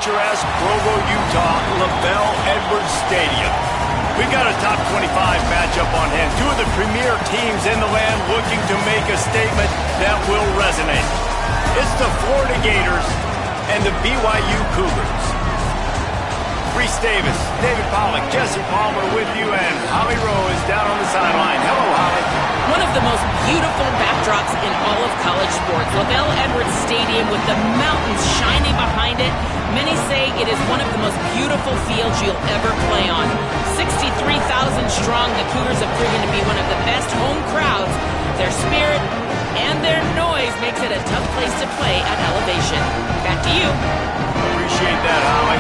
picturesque Provo, Utah, LaBelle Edwards Stadium. We've got a top 25 matchup on hand. Two of the premier teams in the land looking to make a statement that will resonate. It's the Florida Gators and the BYU Cougars. Reese Davis, David Pollack, Jesse Palmer with you, and Holly Rowe is down on the sideline. Hello, Holly. One of the most beautiful backdrops in all of college sports. LaBelle Edwards Stadium with the mountains shining behind it. Many say it is one of the most beautiful fields you'll ever play on. 63,000 strong, the Cougars have proven to be one of the best home crowds. Their spirit and their noise makes it a tough place to play at elevation. Back to you. Appreciate that, Holly.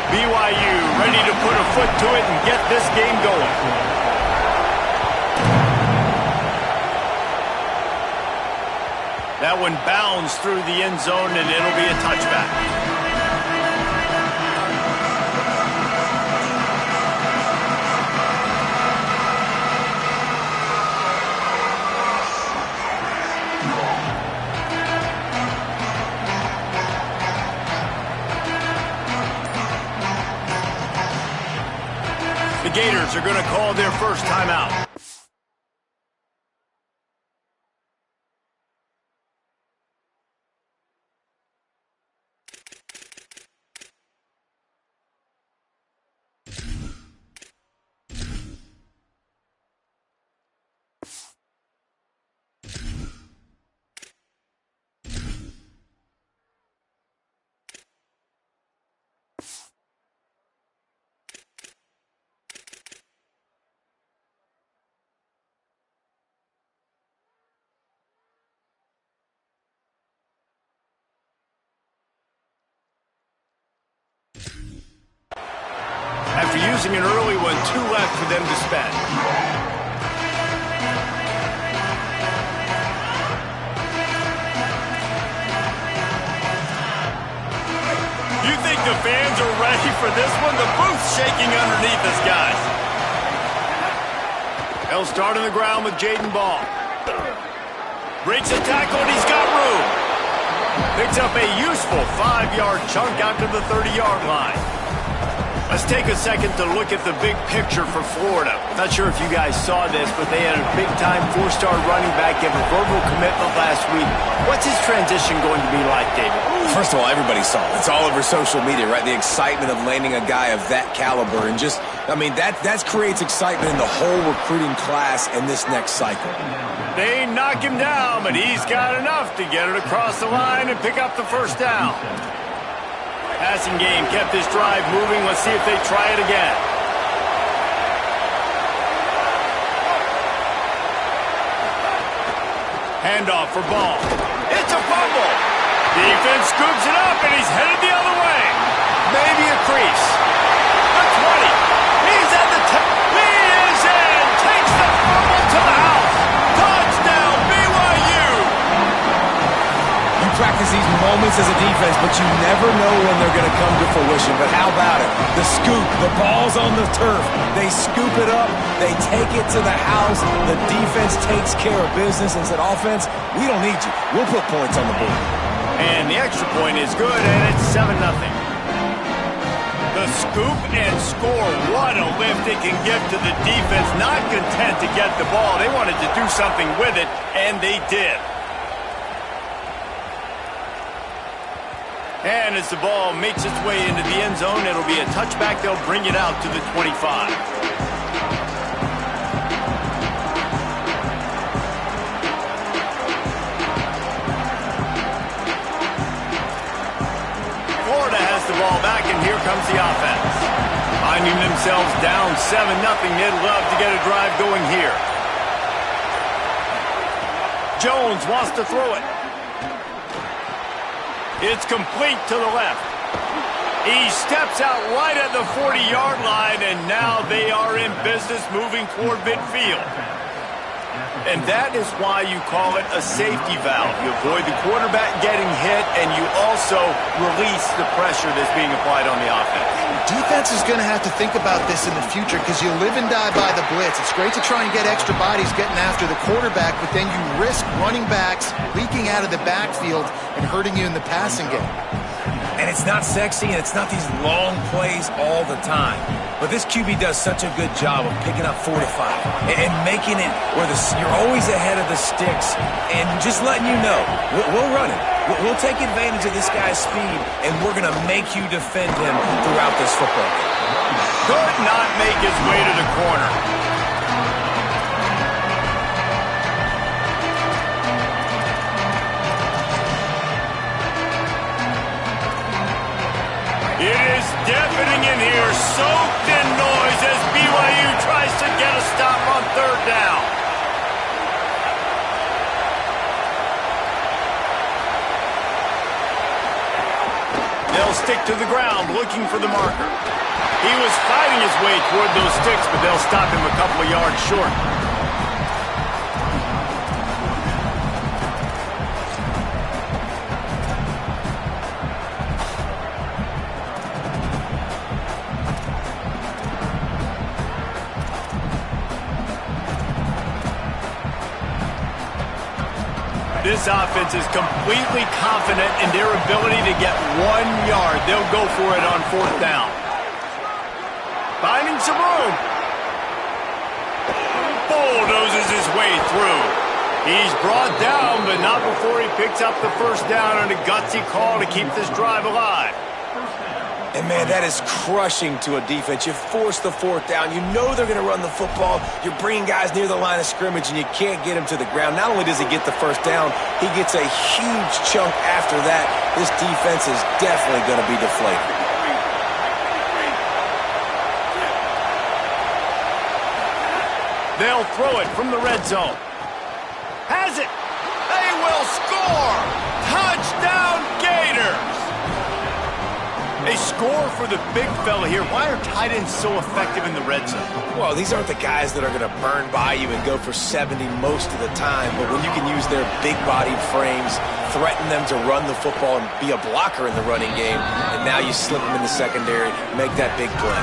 BYU ready to put a foot to it and get this game going. That one bounds through the end zone, and it'll be a touchback. The Gators are going to call their first timeout. After using an early one, 2 left for them to spend. You think the fans are ready for this one? The booth's shaking underneath us, guys. They'll start on the ground with Jaden Ball. Breaks a tackle, and he's got room. Picks up a useful 5-yard chunk out to the 30-yard line. Let's take a second to look at the big picture for Florida. Not sure if you guys saw this, but they had a big-time 4-star running back give a verbal commitment last week. What's his transition going to be like, David? First of all, everybody saw it. It's all over social media, right? The excitement of landing a guy of that caliber. And just, I mean, that creates excitement in the whole recruiting class in this next cycle. They knock him down, but he's got enough to get it across the line and pick up the first down. Passing game kept this drive moving. Let's see if they try it again. Handoff for Ball. It's a fumble. Defense scoops it up, and he's headed the other way. Maybe a crease. The 20. He's at the 10. He is in. Takes the fumble to the house. Touchdown, BYU. You practice these moments as a defense, but you never know when they're going to come to fruition. But how about it? The scoop, the ball's on the turf. They scoop it up. They take it to the house. The defense takes care of business and said, offense, we don't need you. We'll put points on the board. And the extra point is good, and it's 7-0. The scoop and score. What a lift it can give to the defense. Not content to get the ball. They wanted to do something with it, and they did. And as the ball makes its way into the end zone, it'll be a touchback. They'll bring it out to the 25. Florida has the ball back, and here comes the offense. Finding themselves down 7-0, they'd love to get a drive going here. Jones wants to throw it. It's complete to the left. He steps out right at the 40-yard line, and now they are in business moving toward midfield. And that is why you call it a safety valve. You avoid the quarterback getting hit, and you also release the pressure that's being applied on the offense. Defense is going to have to think about this in the future because you live and die by the blitz. It's great to try and get extra bodies getting after the quarterback, but then you risk running backs leaking out of the backfield and hurting you in the passing game. And it's not sexy, and it's not these long plays all the time. But this QB does such a good job of picking up 4 to 5 and making it where you're always ahead of the sticks and just letting you know, we'll run it. We'll take advantage of this guy's speed, and we're going to make you defend him throughout this football game. Could not make his way to the corner. It is deafening in here, soaked in noise as BYU tries to get a stop on third down. They'll stick to the ground looking for the marker. He was fighting his way toward those sticks, but they'll stop him a couple of yards short. This offense is completely confident in their ability to get 1 yard. They'll go for it on fourth down. Finding some room. Bulldozes his way through. He's brought down, but not before he picks up the first down on a gutsy call to keep this drive alive. And, man, that is crushing to a defense. You force the fourth down. You know they're going to run the football. You're bringing guys near the line of scrimmage, and you can't get him to the ground. Not only does he get the first down, he gets a huge chunk after that. This defense is definitely going to be deflated. They'll throw it from the red zone. Has it. They will score. Touchdown, Gators. A score for the big fella here. Why are tight ends so effective in the red zone? Well, these aren't the guys that are going to burn by you and go for 70 most of the time, but when you can use their big-bodied frames, threaten them to run the football and be a blocker in the running game, and now you slip them in the secondary, make that big play.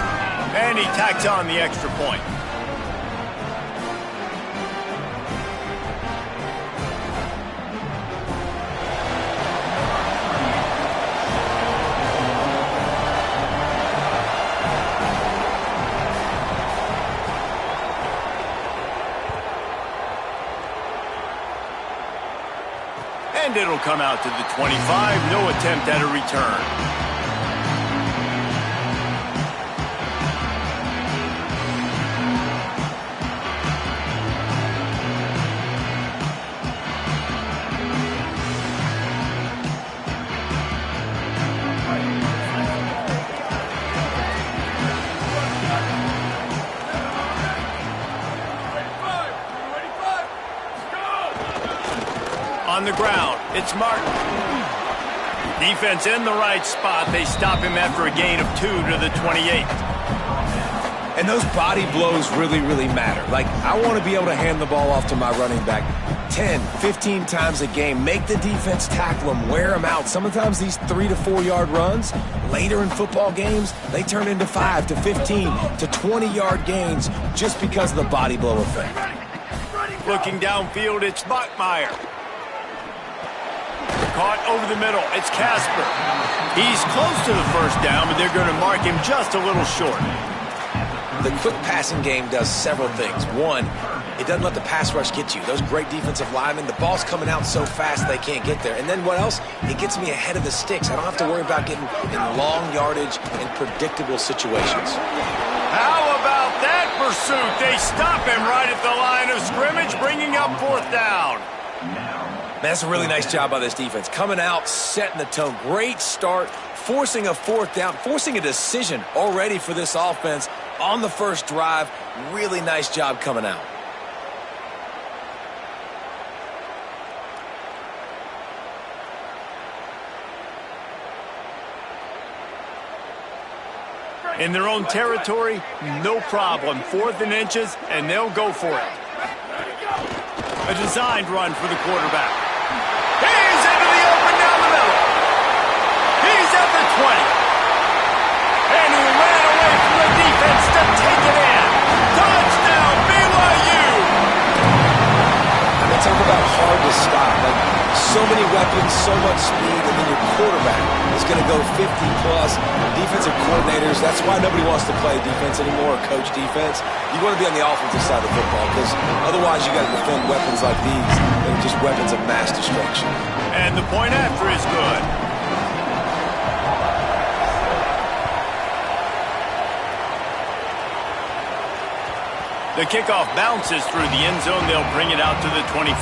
And he tacks on the extra point. And it'll come out to the 25. No attempt at a return. On the ground, it's Martin. Defense in the right spot. They stop him after a gain of 2 to the 28. And those body blows really, really matter. Like, I want to be able to hand the ball off to my running back 10, 15 times a game. Make the defense tackle him, wear him out. Sometimes these 3 to 4 yard runs, later in football games, they turn into 5 to 15 to 20 yard gains just because of the body blow effect. Looking downfield, it's Bachmeier. Caught over the middle. It's Casper. He's close to the first down, but they're going to mark him just a little short. The quick passing game does several things. One, it doesn't let the pass rush get you. Those great defensive linemen, the ball's coming out so fast they can't get there. And then what else? It gets me ahead of the sticks. I don't have to worry about getting in long yardage and predictable situations. How about that pursuit? They stop him right at the line of scrimmage, bringing up fourth down. That's a really nice job by this defense. Coming out, setting the tone. Great start, forcing a fourth down, forcing a decision already for this offense on the first drive. Really nice job coming out. In their own territory, no problem. 4th and inches, and they'll go for it. A designed run for the quarterback. He's into the open down the middle. He's at the 20. And he ran away from the defense to take it in. Touchdown, BYU! Talk about hard to stop. Like, so many weapons, so much speed, and then your quarterback is going to go 50-plus. Defensive coordinators, that's why nobody wants to play defense anymore or coach defense. You want to be on the offensive side of the football because otherwise you got to defend weapons like these that are just weapons of mass destruction. And the point after is good. The kickoff bounces through the end zone. They'll bring it out to the 25.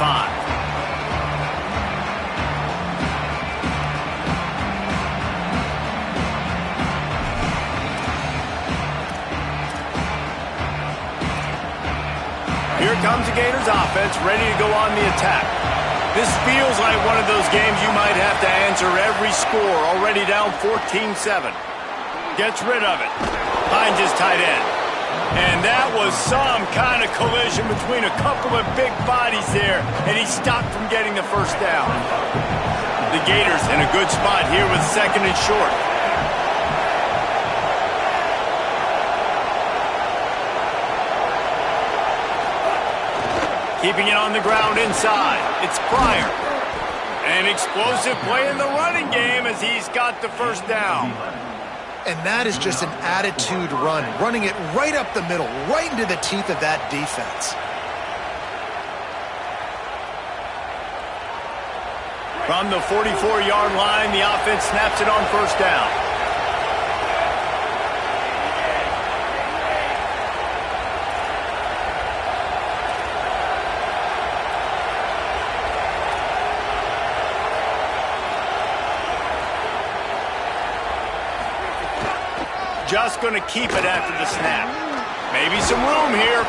Here comes the Gators offense, ready to go on the attack. This feels like one of those games you might have to answer every score. Already down 14-7. Gets rid of it. Finds his tight end. And that was some kind of collision between a couple of big bodies there, and he stopped from getting the first down. The Gators in a good spot here with second and short. Keeping it on the ground inside. It's Pryor. An explosive play in the running game as he's got the first down. And that is just an attitude run, running it right up the middle, right into the teeth of that defense. From the 44-yard line, the offense snaps it on first down. Just going to keep it after the snap. Maybe some room here.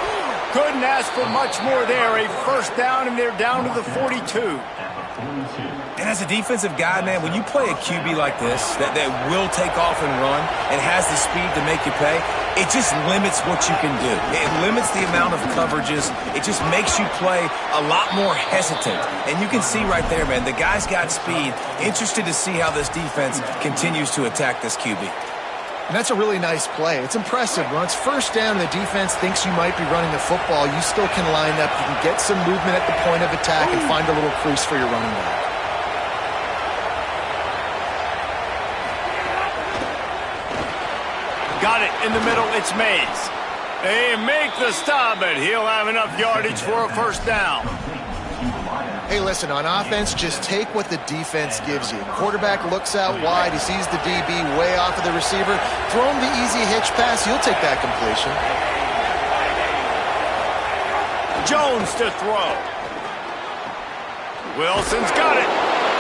Couldn't ask for much more there. A first down, and they're down to the 42. And as a defensive guy, man, when you play a QB like this that will take off and run and has the speed to make you pay, it just limits what you can do. It limits the amount of coverages. It just makes you play a lot more hesitant. And you can see right there, man, the guy's got speed. Interested to see how this defense continues to attack this QB. And that's a really nice play. It's impressive. When it's first down, the defense thinks you might be running the football. You still can line up. You can get some movement at the point of attack and find a little crease for your running back. Got it in the middle. It's Mays. They make the stop, but he'll have enough yardage for a first down. Hey, listen, on offense, just take what the defense gives you. Quarterback looks out wide. He sees the DB way off of the receiver. Throw him the easy hitch pass. You'll take that completion. Jones to throw. Wilson's got it.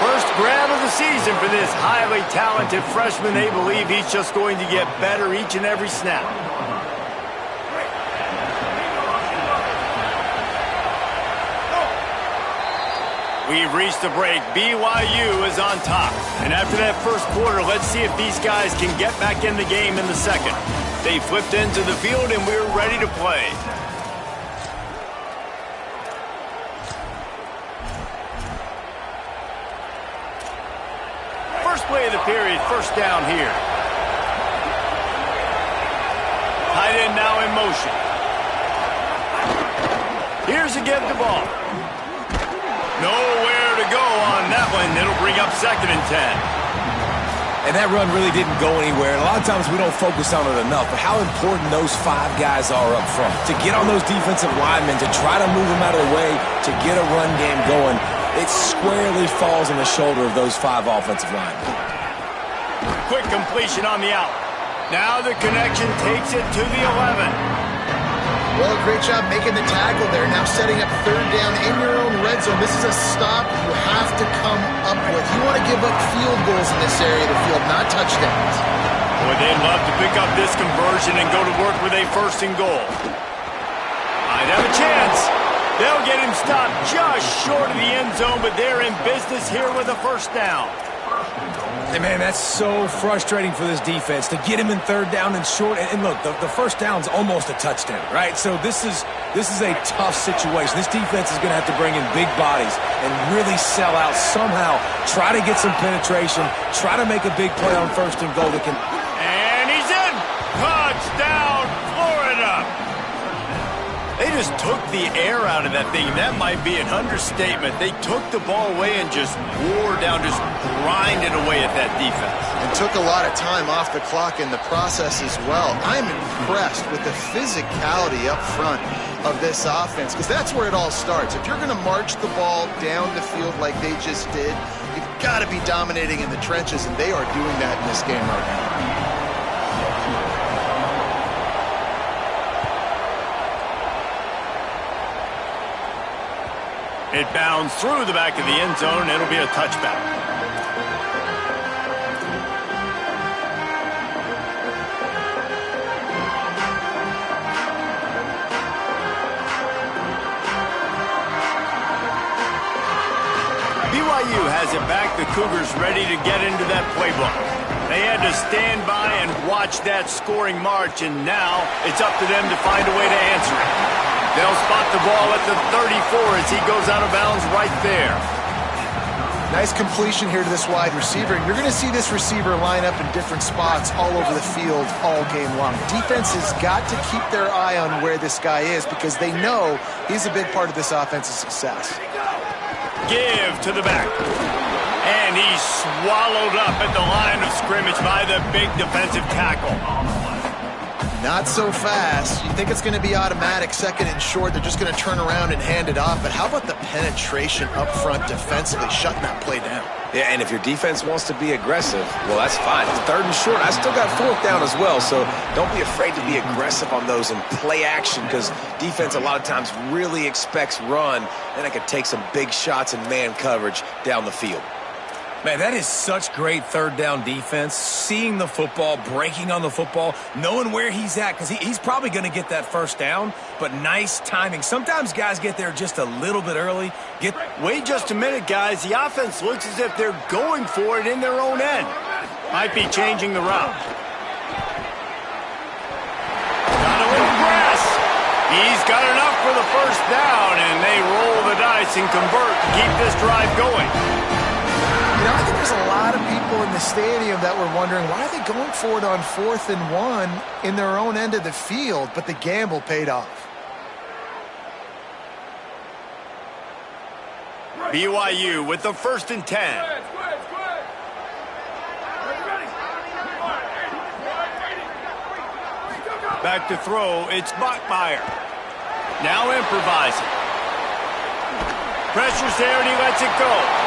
First grab of the season for this highly talented freshman. They believe he's just going to get better each and every snap. We've reached the break. BYU is on top. And after that first quarter, let's see if these guys can get back in the game in the second. They flipped into the field, and we're ready to play. First play of the period, first down here. Tight end now in motion. Here's a give the ball. Nowhere to go on that one. It'll bring up second and 10. And that run really didn't go anywhere. And a lot of times we don't focus on it enough, but how important those five guys are up front. To get on those defensive linemen, to try to move them out of the way, to get a run game going, it squarely falls on the shoulder of those five offensive linemen. Quick completion on the out. Now the connection takes it to the 11. Well, great job making the tackle there. Now setting up third down in your own red zone. This is a stop you have to come up with. You want to give up field goals in this area of the field, not touchdowns. Boy, they'd love to pick up this conversion and go to work with a first and goal. Might have a chance. They'll get him stopped just short of the end zone, but they're in business here with a first down. And man, that's so frustrating for this defense to get him in third down and short. And look, the first down's almost a touchdown, right? So this is This is a tough situation. This defense is going to have to bring in big bodies and really sell out somehow. Try to get some penetration. Try to make a big play on first and goal. And he's in! Touchdown, Florida! They just took the air out of that thing. That might be an understatement. They took the ball away and just wore down, just grinded away at that defense. And took a lot of time off the clock in the process as well. I'm impressed with the physicality up front of this offense, because that's where it all starts. If you're going to march the ball down the field like they just did, you've got to be dominating in the trenches, and they are doing that in this game right now. It bounds through the back of the end zone. It'll be a touchback. BYU has it back. The Cougars ready to get into that playbook. They had to stand by and watch that scoring march, and now it's up to them to find a way to answer it. They'll spot the ball at the 34 as he goes out of bounds right there. Nice completion here to this wide receiver. You're going to see this receiver line up in different spots all over the field all game long. Defense has got to keep their eye on where this guy is, because they know he's a big part of this offense's success. Give to the back. And he's swallowed up at the line of scrimmage by the big defensive tackle. Not so fast. You think it's going to be automatic, second and short. They're just going to turn around and hand it off. But how about the penetration up front defensively, shutting that play down? Yeah, and if your defense wants to be aggressive, well, that's fine. It's third and short. I still got fourth down as well, so don't be afraid to be aggressive on those and play action, because defense a lot of times really expects run, and it could take some big shots in man coverage down the field. Man, that is such great third down defense. Seeing the football, breaking on the football, knowing where he's at, because he's probably going to get that first down, but nice timing. Sometimes guys get there just a little bit early. Wait just a minute, guys. The offense looks as if they're going for it in their own end. Might be changing the route. Got a little grass. He's got enough for the first down, and they roll the dice and convert to keep this drive going. You know, I think there's a lot of people in the stadium that were wondering, why are they going for it on 4th and 1 in their own end of the field? But the gamble paid off. BYU with the 1st and 10. Back to throw, it's Bachmeier. Now improvising. Pressure's there and he lets it go.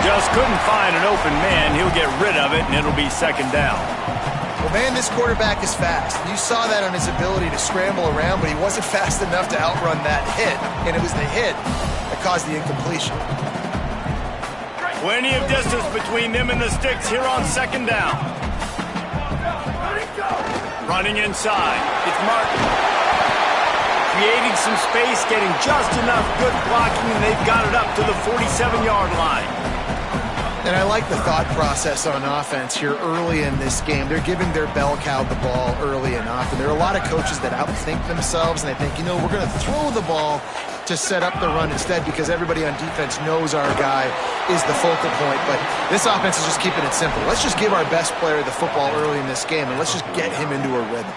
Just couldn't find an open man. He'll get rid of it, and it'll be second down. Well, man, this quarterback is fast. You saw that on his ability to scramble around, but he wasn't fast enough to outrun that hit, and it was the hit that caused the incompletion. Plenty of distance between them and the sticks here on second down. Running inside. It's Martin. Creating some space, getting just enough good blocking, and they've got it up to the 47-yard line. And I like the thought process on offense here early in this game. They're giving their bell cow the ball early and often. There are a lot of coaches that outthink themselves, and they think, you know, we're going to throw the ball to set up the run instead, because everybody on defense knows our guy is the focal point. But this offense is just keeping it simple. Let's just give our best player the football early in this game, and let's just get him into a rhythm.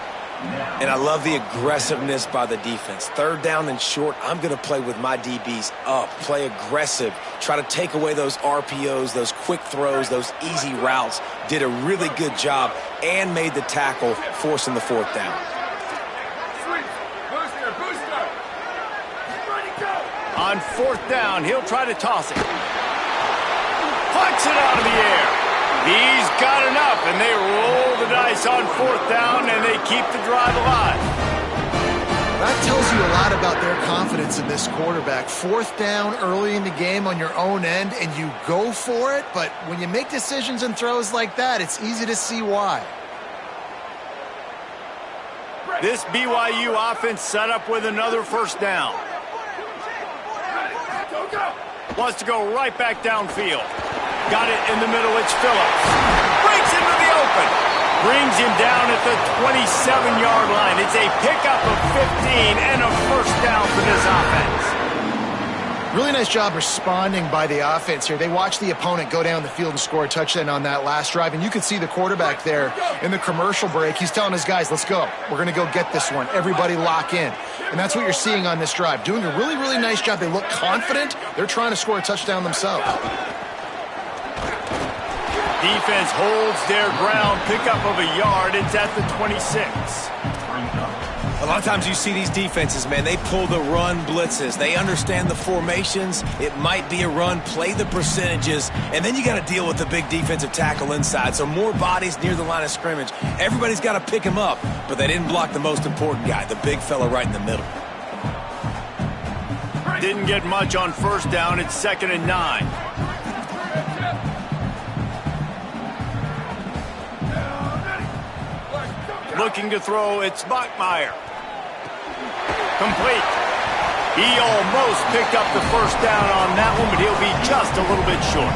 And I love the aggressiveness by the defense. Third down and short, I'm going to play with my DBs up, play aggressive, try to take away those RPOs, those quick throws, those easy routes. Did a really good job and made the tackle, forcing the fourth down. On 4th down, he'll try to toss it. Flicks it out of the air. He's got enough, and they roll the dice on 4th down, and they keep the drive alive. That tells you a lot about their confidence in this quarterback. 4th down early in the game on your own end, and you go for it, but when you make decisions and throws like that, it's easy to see why. This BYU offense set up with another first down. Wants to go right back downfield. Got it in the middle, it's Phillips. Breaks into the open. Brings him down at the 27-yard line. It's a pickup of 15 and a first down for Really nice job responding by the offense here. They watched the opponent go down the field and score a touchdown on that last drive, and you could see the quarterback there in the commercial break. He's telling his guys, let's go. We're going to go get this one. Everybody lock in. And that's what you're seeing on this drive. Doing a really, really nice job. They look confident. They're trying to score a touchdown themselves. Defense holds their ground. Pickup of a yard. It's at the 26. A lot of times you see these defenses, man, they pull the run blitzes. They understand the formations. It might be a run, play the percentages, and then you got to deal with the big defensive tackle inside. So more bodies near the line of scrimmage. Everybody's got to pick him up, but they didn't block the most important guy, the big fella right in the middle. Didn't get much on first down. It's 2nd and 9. Looking to throw, it's Bachmeier. Complete. He almost picked up the first down on that one, but he'll be just a little bit short.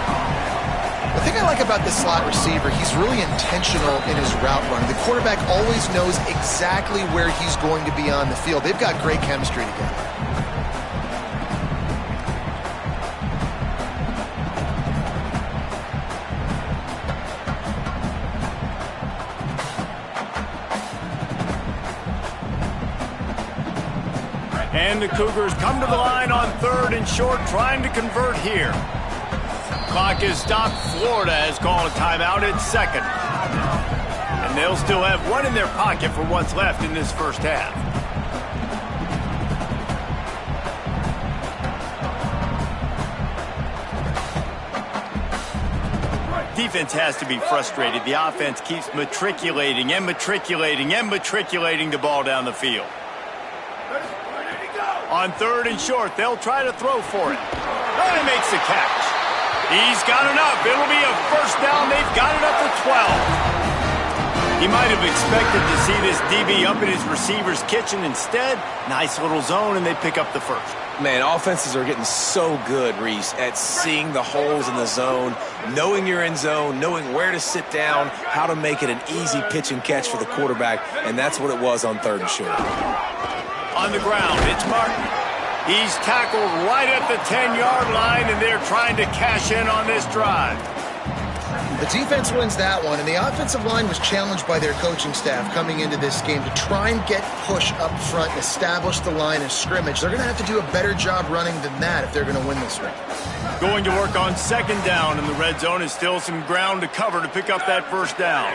The thing I like about this slot receiver, he's really intentional in his route running. The quarterback always knows exactly where he's going to be on the field. They've got great chemistry together. And the Cougars come to the line on 3rd and short, trying to convert here. Clock is stopped. Florida has called a timeout at 2nd. And they'll still have one in their pocket for what's left in this first half. Defense has to be frustrated. The offense keeps matriculating and matriculating and matriculating the ball down the field. On 3rd and short, they'll try to throw for it. And he makes the catch. He's got enough. It'll be a first down. They've got it up to 12. He might have expected to see this DB up in his receiver's kitchen. Instead, nice little zone, and they pick up the first. Man, offenses are getting so good, Reese, at seeing the holes in the zone, knowing you're in zone, knowing where to sit down, how to make it an easy pitch and catch for the quarterback, and that's what it was on 3rd and short. On the ground, it's Martin. He's tackled right at the 10-yard line, and they're trying to cash in on this drive. The defense wins that one, and the offensive line was challenged by their coaching staff coming into this game to try and get push up front and establish the line of scrimmage. They're going to have to do a better job running than that if they're going to win this one. Going to work on 2nd down, and the red zone is still some ground to cover to pick up that first down.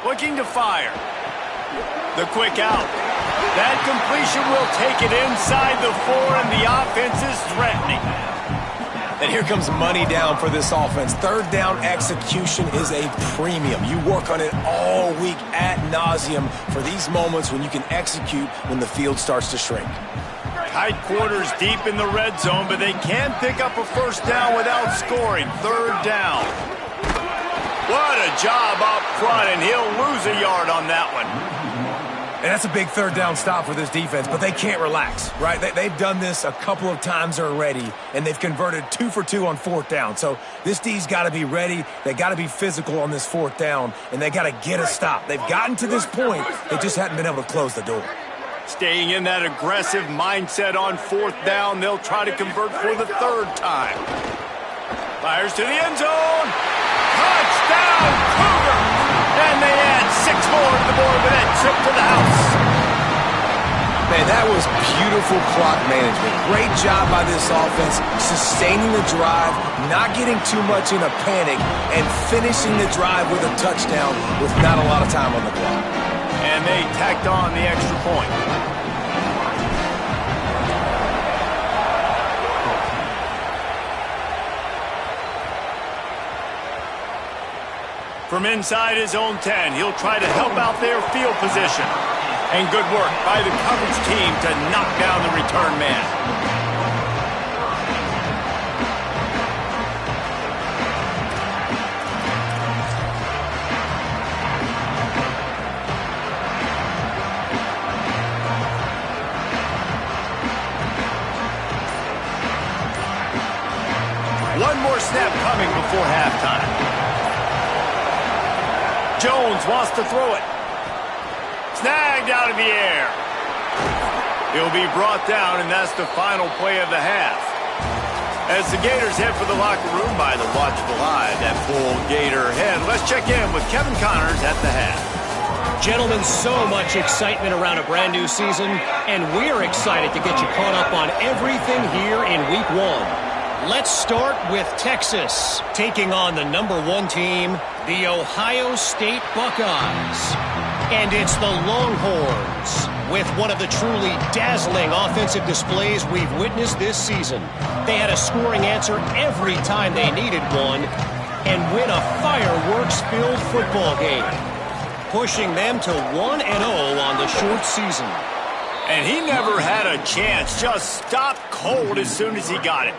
Looking to fire. The quick out. That completion will take it inside the 4, and the offense is threatening. And here comes money down for this offense. 3rd down execution is a premium. You work on it all week ad nauseum for these moments when you can execute when the field starts to shrink. Tight quarters deep in the red zone, but they can pick up a first down without scoring. 3rd down. What a job up front, and he'll lose a yard on that one. And that's a big 3rd down stop for this defense, but they can't relax, right? They've done this a couple of times already, and they've converted 2 for 2 on 4th down. So this D's got to be ready. They got to be physical on this 4th down, and they got to get a stop. They've gotten to this point. They just hadn't been able to close the door. Staying in that aggressive mindset on 4th down, they'll try to convert for the 3rd time. Fires to the end zone. Touchdown, Cougar! And they add 6 more to the board with that trip to the house. Man, that was beautiful clock management. Great job by this offense, sustaining the drive, not getting too much in a panic, and finishing the drive with a touchdown with not a lot of time on the clock. And they tacked on the extra point. From inside his own 10, he'll try to help out their field position. And good work by the coverage team to knock down the return man. One more snap coming before halftime. Jones wants to throw it. Snagged out of the air. He'll be brought down, and that's the final play of the half. As the Gators head for the locker room by the watchful eye, that full Gator head. Let's check in with Kevin Connors at the head. Gentlemen, so much excitement around a brand new season, and we're excited to get you caught up on everything here in Week 1. Let's start with Texas, taking on the #1 team, the Ohio State Buckeyes. And it's the Longhorns, with one of the truly dazzling offensive displays we've witnessed this season. They had a scoring answer every time they needed one, and win a fireworks-filled football game, pushing them to 1-0 on the short season. And he never had a chance, just stopped cold as soon as he got it.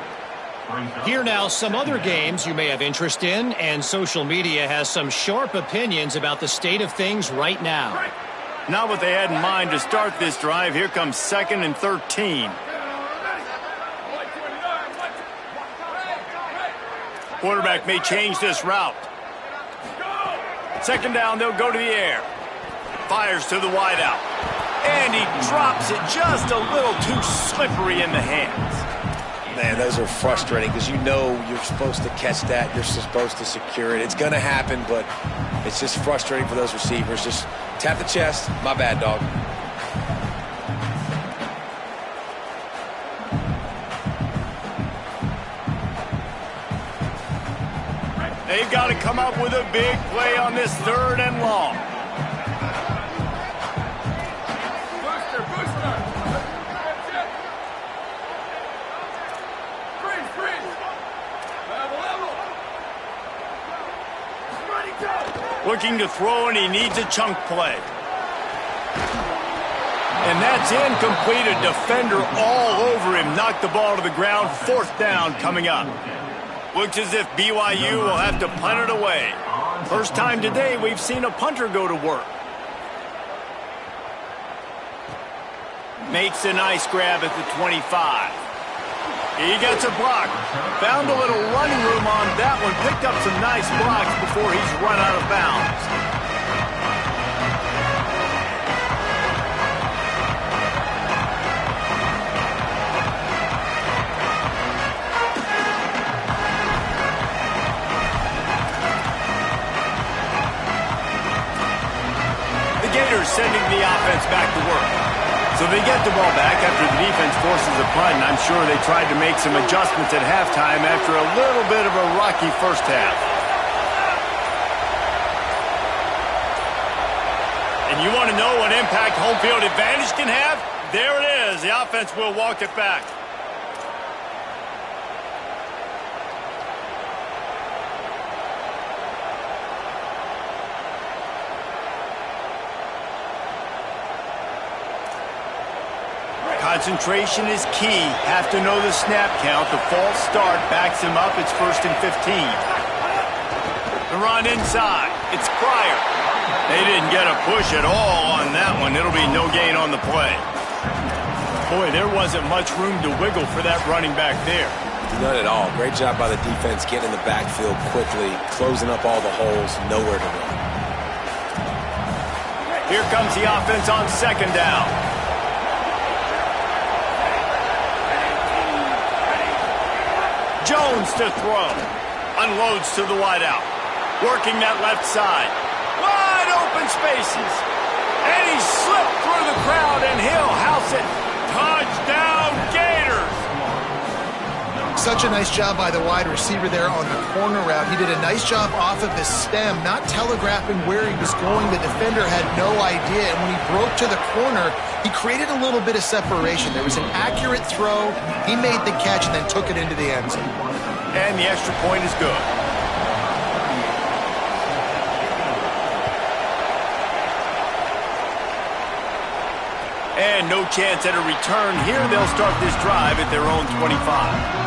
Here now, some other games you may have interest in, and social media has some sharp opinions about the state of things right now. Not what they had in mind to start this drive. Here comes 2nd and 13. Quarterback may change this route. 2nd down, they'll go to the air. Fires to the wideout. And he drops it just a little too slippery in the hands. Man, those are frustrating because you know you're supposed to catch that. You're supposed to secure it. It's going to happen, but it's just frustrating for those receivers. Just tap the chest. My bad, dog. They've got to come up with a big play on this 3rd and long. Looking to throw, and he needs a chunk play. And that's incomplete. A defender all over him. Knocked the ball to the ground. 4th down coming up. Looks as if BYU will have to punt it away. First time today we've seen a punter go to work. Makes a nice grab at the 25. He gets a block. Found a little running room on that one. Picked up some nice blocks before he's run out of bounds. The Gators sending the offense back to work. So they get the ball back after the defense forces a punt, and I'm sure they tried to make some adjustments at halftime after a little bit of a rocky first half. And you want to know what impact home field advantage can have? There it is. The offense will walk it back. Concentration is key. Have to know the snap count. The false start backs him up. It's 1st and 15. The run inside. It's Pryor. They didn't get a push at all on that one. It'll be no gain on the play. Boy, there wasn't much room to wiggle for that running back there. None at all. Great job by the defense getting in the backfield quickly, closing up all the holes, nowhere to run. Here comes the offense on 2nd down. Jones to throw. Unloads to the wideout. Working that left side. Wide open spaces. And he slipped through the crowd, and he'll house it. Touchdown, Gators! Such a nice job by the wide receiver there on the corner route. He did a nice job off of his stem, not telegraphing where he was going. The defender had no idea, and when he broke to the corner, he created a little bit of separation. There was an accurate throw. He made the catch and then took it into the end zone. And the extra point is good. And no chance at a return here. They'll start this drive at their own 25.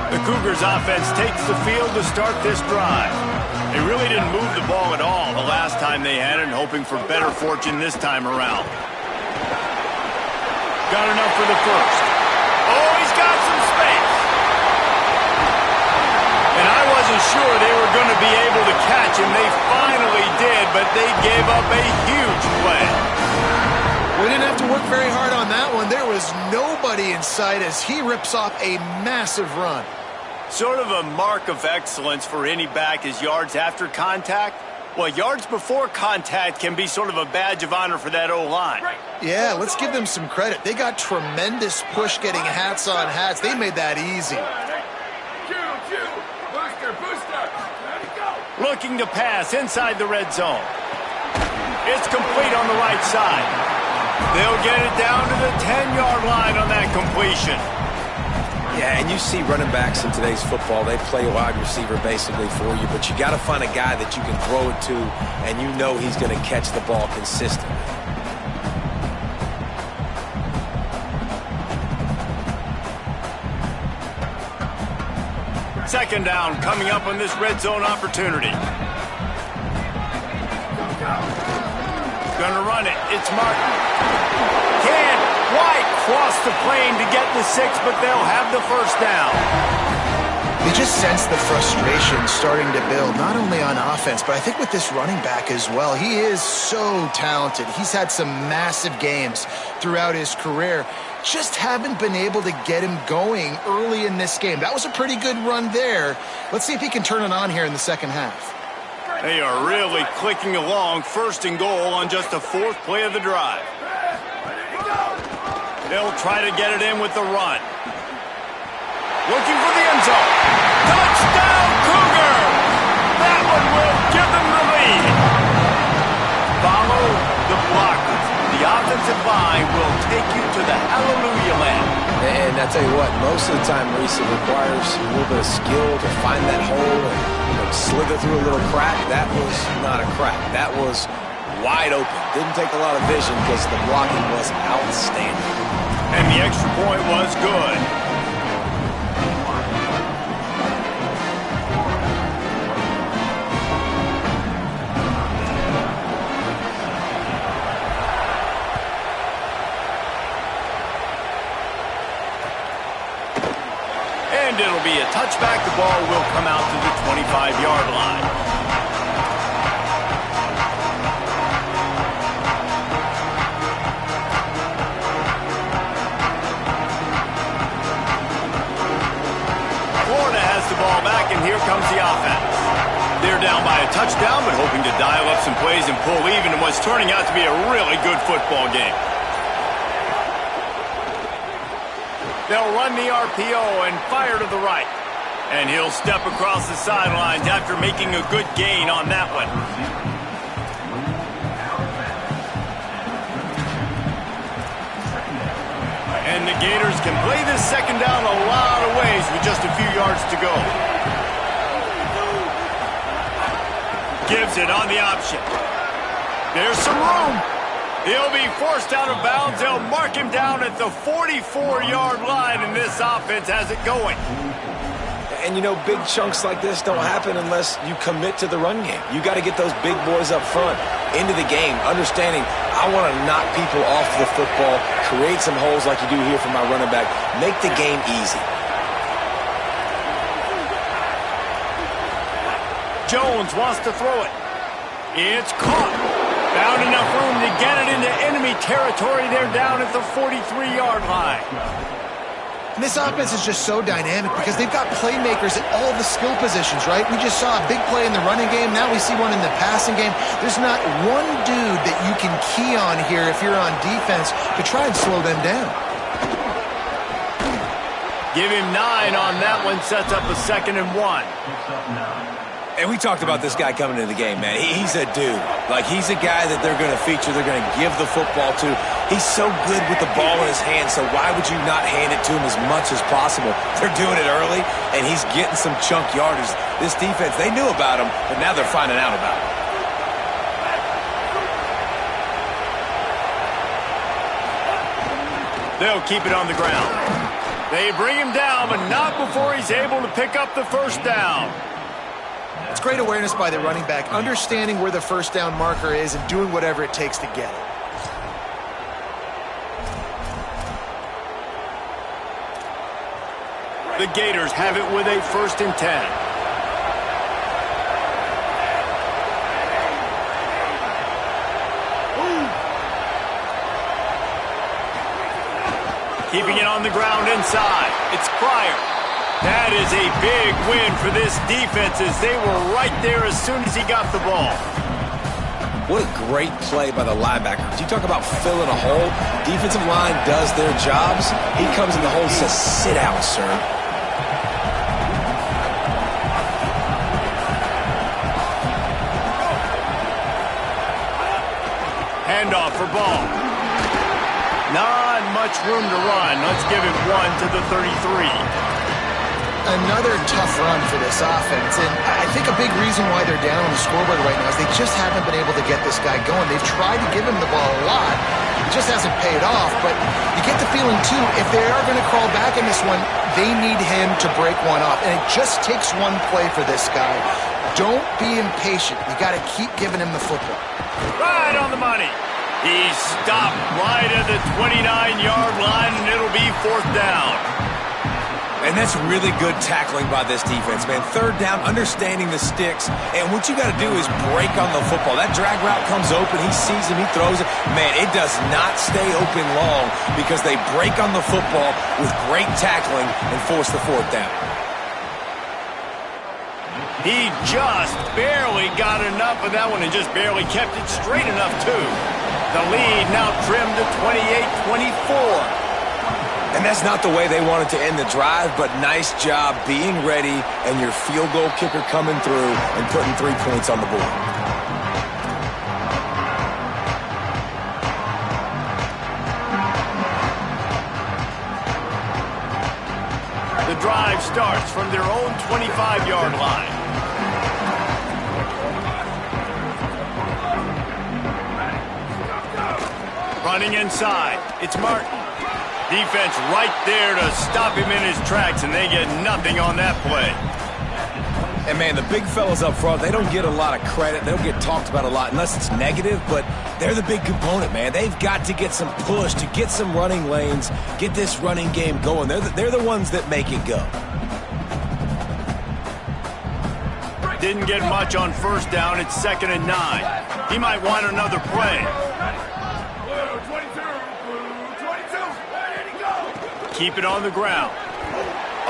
The Cougars offense takes the field to start this drive. They really didn't move the ball at all the last time they had it, hoping for better fortune this time around. Got enough for the first. Oh, he's got some space. And I wasn't sure mentioned, they finally did, but they gave up a huge play. We didn't have to work very hard on that one. There was nobody in sight as he rips off a massive run. Sort of a mark of excellence for any back is yards after contact. Well, yards before contact can be sort of a badge of honor for that O-line. Yeah, let's give them some credit. They got tremendous push getting hats on hats. They made that easy. Looking to pass inside the red zone. It's complete on the right side. They'll get it down to the 10-yard line on that completion. Yeah, and you see running backs in today's football, they play wide receiver basically for you, but you got to find a guy that you can throw it to, and you know he's going to catch the ball consistently. Second down coming up on this red zone opportunity. Gonna run it. It's Martin. Can't quite cross the plane to get the 6, but they'll have the first down. You just sense the frustration starting to build, not only on offense, but I think with this running back as well. He is so talented. He's had some massive games throughout his career. Just haven't been able to get him going early in this game. That was a pretty good run there. Let's see if he can turn it on here in the second half. They are really clicking along, first and goal on just the 4th play of the drive. They'll try to get it in with the run. Looking for the end zone. Touchdown, Cougar! That one will give them the lead. Follow the blockers. The offensive line will take you to the hallelujah land. And I tell you what, most of the time, Reese, it requires a little bit of skill to find that hole and slither through a little crack. That was not a crack. That was wide open. Didn't take a lot of vision because the blocking was outstanding. And the extra point was good. And it'll be a touchback. The ball will come out to the 25-yard line. Florida has the ball back, and here comes the offense. They're down by a touchdown, but hoping to dial up some plays and pull even in what's turning out to be a really good football game. They'll run the RPO and fire to the right. And he'll step across the sidelines after making a good gain on that one. And the Gators can play this second down a lot of ways with just a few yards to go. Gives it on the option. There's some room. He'll be forced out of bounds. They'll mark him down at the 44-yard line, and this offense has it going. And, you know, big chunks like this don't happen unless you commit to the run game. You got to get those big boys up front into the game, understanding I want to knock people off the football, create some holes like you do here for my running back, make the game easy. Jones wants to throw it. It's caught. Found enough room to get it into enemy territory. They're down at the 43-yard line. And this offense is just so dynamic because they've got playmakers at all the skill positions, right? We just saw a big play in the running game. Now we see one in the passing game. There's not one dude that you can key on here if you're on defense to try and slow them down. Give him 9 on that one. Sets up a 2nd and 1. And we talked about this guy coming into the game, man. He's a dude. Like, he's a guy that they're going to feature, they're going to give the football to. He's so good with the ball in his hand, so why would you not hand it to him as much as possible? They're doing it early, and he's getting some chunk yardage. This defense, they knew about him, but now they're finding out about him. They'll keep it on the ground. They bring him down, but not before he's able to pick up the first down. It's great awareness by the running back, understanding where the first down marker is and doing whatever it takes to get it. The Gators have it with a 1st and 10. Keeping it on the ground inside. It's Pryor. That is a big win for this defense as they were right there as soon as he got the ball. What a great play by the linebacker. You talk about filling a hole. Defensive line does their jobs. He comes in the hole and says, sit down, sir. Handoff for Ball. Not much room to run. Let's give it 1 to the 33. Another tough run for this offense, and I think a big reason why they're down on the scoreboard right now is they just haven't been able to get this guy going. They've tried to give him the ball a lot. It just hasn't paid off, but you get the feeling, too, if they are going to crawl back in this one, they need him to break one off, and it just takes one play for this guy. Don't be impatient. You got to keep giving him the football. Right on the money. He stopped right at the 29-yard line, and it'll be 4th down. And that's really good tackling by this defense, man. 3rd down, understanding the sticks. And what you got to do is break on the football. That drag route comes open. He sees him. He throws it. Man, it does not stay open long because they break on the football with great tackling and force the 4th down. He just barely got enough of that one and just barely kept it straight enough, too. The lead now trimmed to 28-24. And that's not the way they wanted to end the drive, but nice job being ready and your field goal kicker coming through and putting 3 points on the board. The drive starts from their own 25-yard line. Running inside, it's Martin. Defense right there to stop him in his tracks, and they get nothing on that play. And, man, the big fellas up front, they don't get a lot of credit. They don't get talked about a lot unless it's negative, but they're the big component, man. They've got to get some push to get some running lanes, get this running game going. They're the ones that make it go. Didn't get much on 1st down. It's 2nd and 9. He might want another play. Keep it on the ground.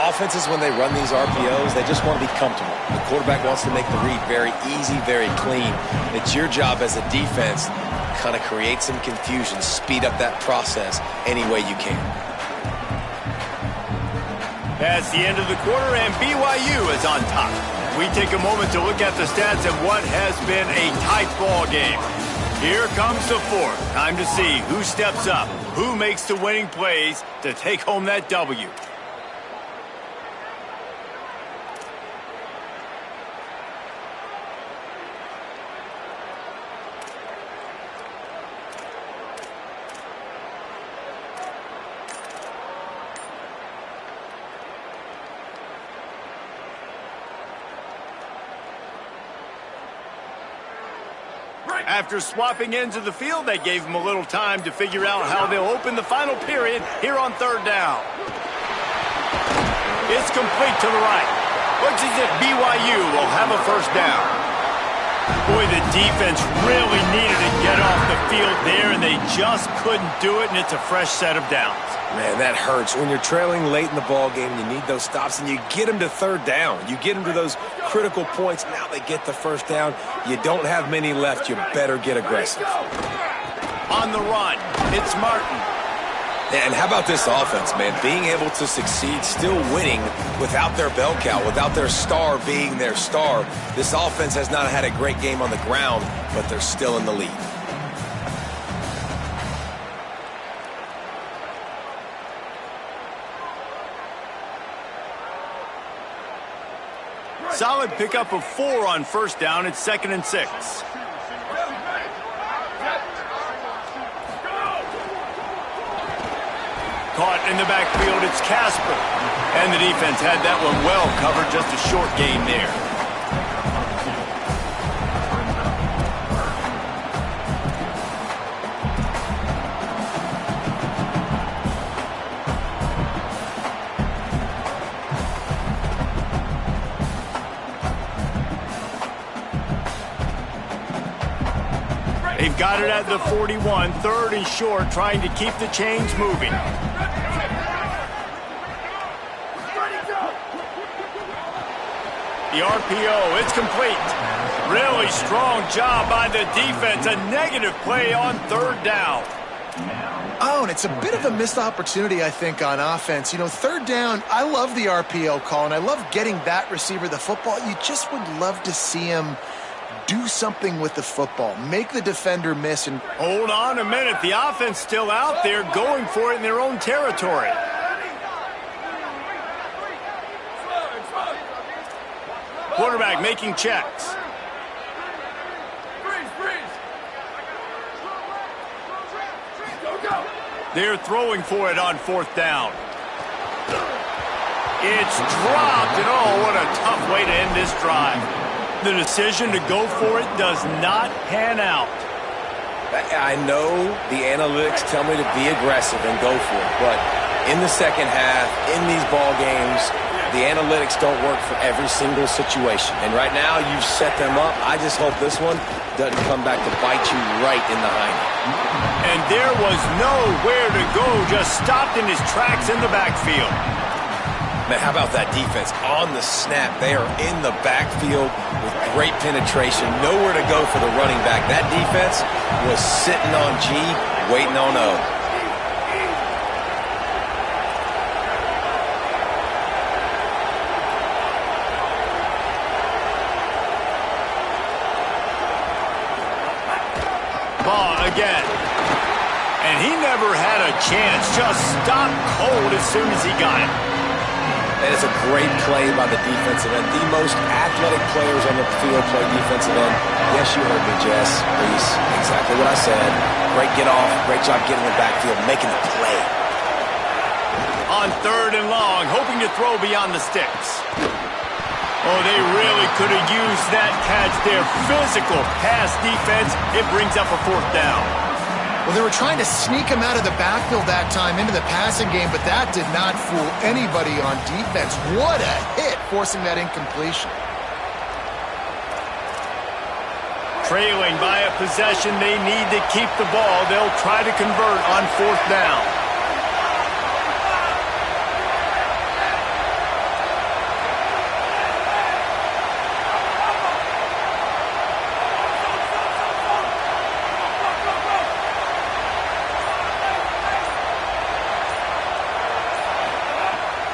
Offenses, when they run these RPOs, they just want to be comfortable. The quarterback wants to make the read very easy, very clean. It's your job as a defense to kind of create some confusion, speed up that process any way you can. That's the end of the quarter, and BYU is on top. We take a moment to look at the stats of what has been a tight ball game. Here comes the 4th. Time to see who steps up, who makes the winning plays to take home that W. After swapping ends of the field, they gave him a little time to figure out how they'll open the final period here on 3rd down. It's complete to the right. Looks as if BYU will have a 1st down. Boy, the defense really needed to get off the field there, and they just couldn't do it, and it's a fresh set of downs. Man, that hurts. When you're trailing late in the ball game, you need those stops, and you get them to 3rd down. You get them to those critical points. Now they get the 1st down. You don't have many left. You better get aggressive. On the run, it's Martin. And how about this offense, man? Being able to succeed, still winning without their bell cow, without their star being their star. This offense has not had a great game on the ground, but they're still in the lead. Solid pickup of 4 on 1st down. It's 2nd and 6. Caught in the backfield, it's Casper. And the defense had that one well covered, just a short gain there. They've got it at the 41, 3rd and short, trying to keep the chains moving. The RPO, it's complete. Really strong job by the defense. A negative play on third down. Oh, and it's a bit of a missed opportunity, I think, on offense. You know, third down, I love the RPO call, and I love getting that receiver the football. You just would love to see him do something with the football, make the defender miss. And hold on a minute. The offense still out there going for it in their own territory. Quarterback making checks. They're throwing for it on fourth down. It's dropped, and oh, what a tough way to end this drive. The decision to go for it does not pan out. I know the analytics tell me to be aggressive and go for it, but in the second half, in these ball games, the analytics don't work for every single situation. And right now, you've set them up. I just hope this one doesn't come back to bite you right in the hind. And there was nowhere to go, just stopped in his tracks in the backfield. Man, how about that defense? On the snap, they are in the backfield with great penetration. Nowhere to go for the running back. That defense was sitting on G, waiting on O. Again. And he never had a chance. Just stopped cold as soon as he got it. And it's a great play by the defensive end. The most athletic players on the field play defensive end. Yes, you heard me, Jess. Reese, exactly what I said. Great get off. Great job getting in the backfield, making the play. On third and long, hoping to throw beyond the sticks. Oh, they really could have used that catch there. Physical pass defense. It brings up a fourth down. Well, they were trying to sneak him out of the backfield that time into the passing game, but that did not fool anybody on defense. What a hit, forcing that incompletion. Trailing by a possession, they need to keep the ball. They'll try to convert on fourth down.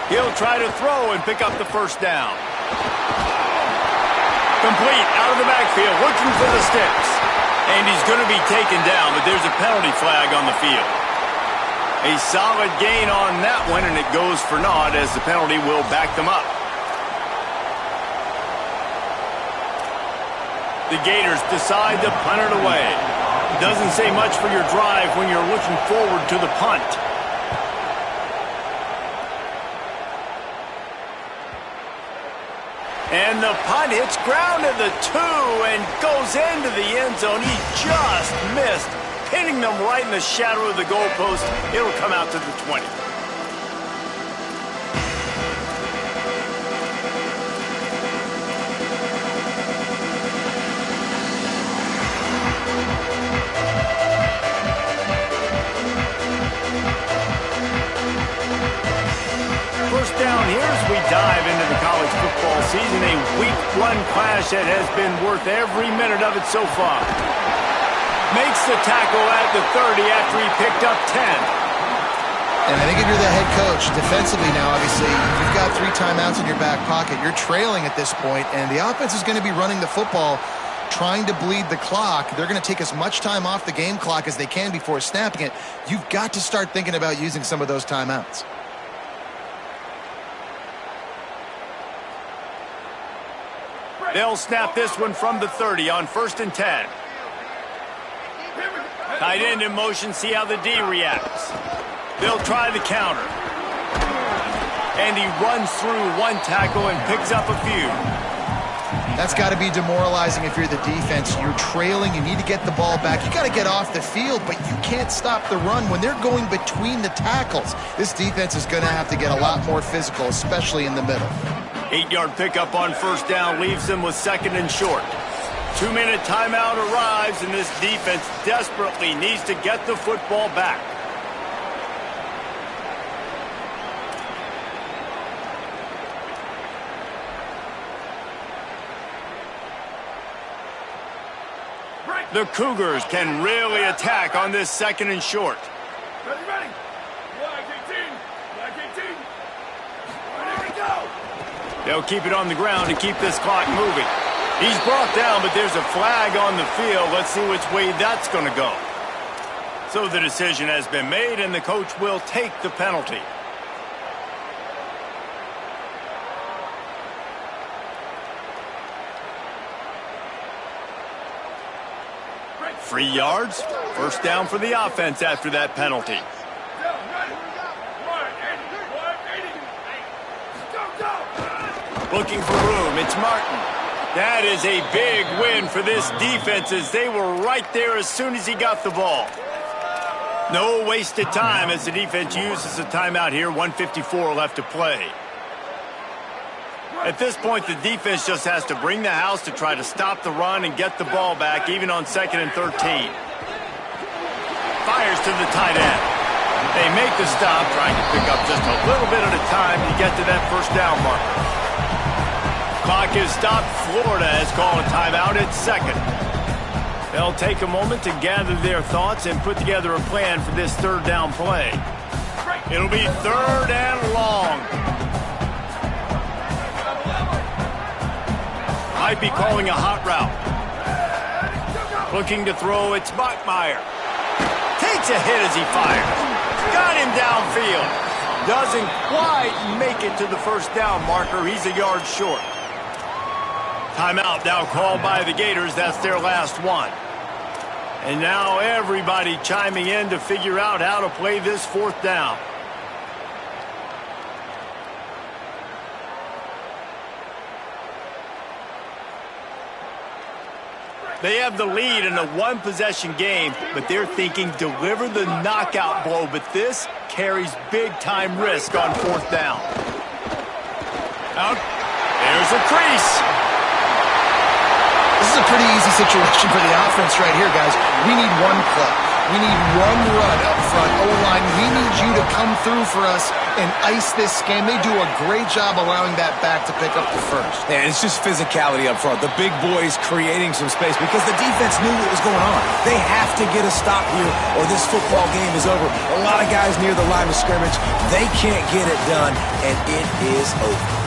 He'll try to throw and pick up the first down. Complete out of the backfield, looking for the sticks. And he's going to be taken down, but there's a penalty flag on the field. A solid gain on that one, and it goes for naught as the penalty will back them up. The Gators decide to punt it away. Doesn't say much for your drive when you're looking forward to the punt. And the punt hits ground at the 2 and goes into the end zone. He just missed, hitting them right in the shadow of the goalpost. It'll come out to the 20. First down here as we dive into the college football season. A week one clash that has been worth every minute of it so far. Makes the tackle at the 30 after he picked up 10. And I think if you're the head coach, defensively now, obviously, you've got 3 timeouts in your back pocket. You're trailing at this point, and the offense is going to be running the football, trying to bleed the clock. They're going to take as much time off the game clock as they can before snapping it. You've got to start thinking about using some of those timeouts. They'll snap this one from the 30 on 1st and 10. Tight end in motion, see how the D reacts. They'll try the counter. And he runs through one tackle and picks up a few. That's got to be demoralizing if you're the defense. You're trailing, you need to get the ball back. You got to get off the field, but you can't stop the run when they're going between the tackles. This defense is going to have to get a lot more physical, especially in the middle. 8-yard pickup on first down leaves them with 2nd and short. 2-minute timeout arrives, and this defense desperately needs to get the football back. The Cougars can really attack on this second and short. Ready. Black 18. Black 18. Ready to go. They'll keep it on the ground to keep this clock moving. He's brought down, but there's a flag on the field. Let's see which way that's going to go. So the decision has been made, and the coach will take the penalty. Free yards. First down for the offense after that penalty. Looking for room. It's Martin. That is a big win for this defense as they were right there as soon as he got the ball. No wasted time as the defense uses a timeout here. 1:54 left to play. At this point, the defense just has to bring the house to try to stop the run and get the ball back, even on 2nd and 13. Fires to the tight end. They make the stop, trying to pick up just a little bit at a time to get to that first down marker. Clock is stopped. Florida has called a timeout at 2nd. They'll take a moment to gather their thoughts and put together a plan for this 3rd down play. It'll be 3rd and long. Might be calling a hot route. Looking to throw, it's Bachmeier. Takes a hit as he fires. Got him downfield. Doesn't quite make it to the first down marker. He's a yard short. Timeout now called by the Gators. That's their last one. And now everybody chiming in to figure out how to play this 4th down. They have the lead in a one-possession game, but they're thinking deliver the knockout blow, but this carries big-time risk on 4th down. Out. There's a crease. This is a pretty easy situation for the offense right here, guys. We need one play. We need one run up front. O-line, we need you to come through for us and ice this game. They do a great job allowing that back to pick up the first. And it's just physicality up front. The big boys creating some space because the defense knew what was going on. They have to get a stop here or this football game is over. A lot of guys near the line of scrimmage, they can't get it done, and it is over.